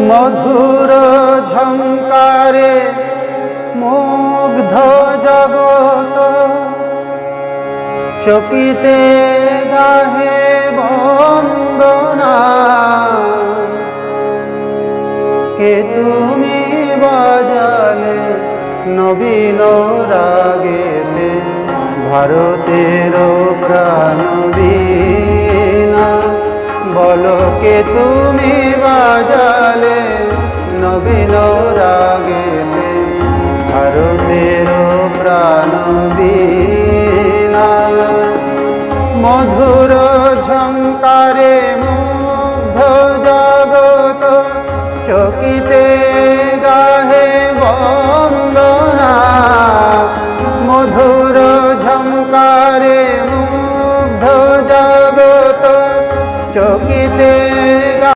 মধুর ঝঙ্কারে মুগ্ধ জগত, চকিতে গাহে বন্দনা। কে তুমি বাজালে নবীন রাগেতে, ভারতের প্রাণ বীণা। বলো কে তুমি বাজালে নবীন রাগেতে, ভারতের প্রাণ বীণা। মধুর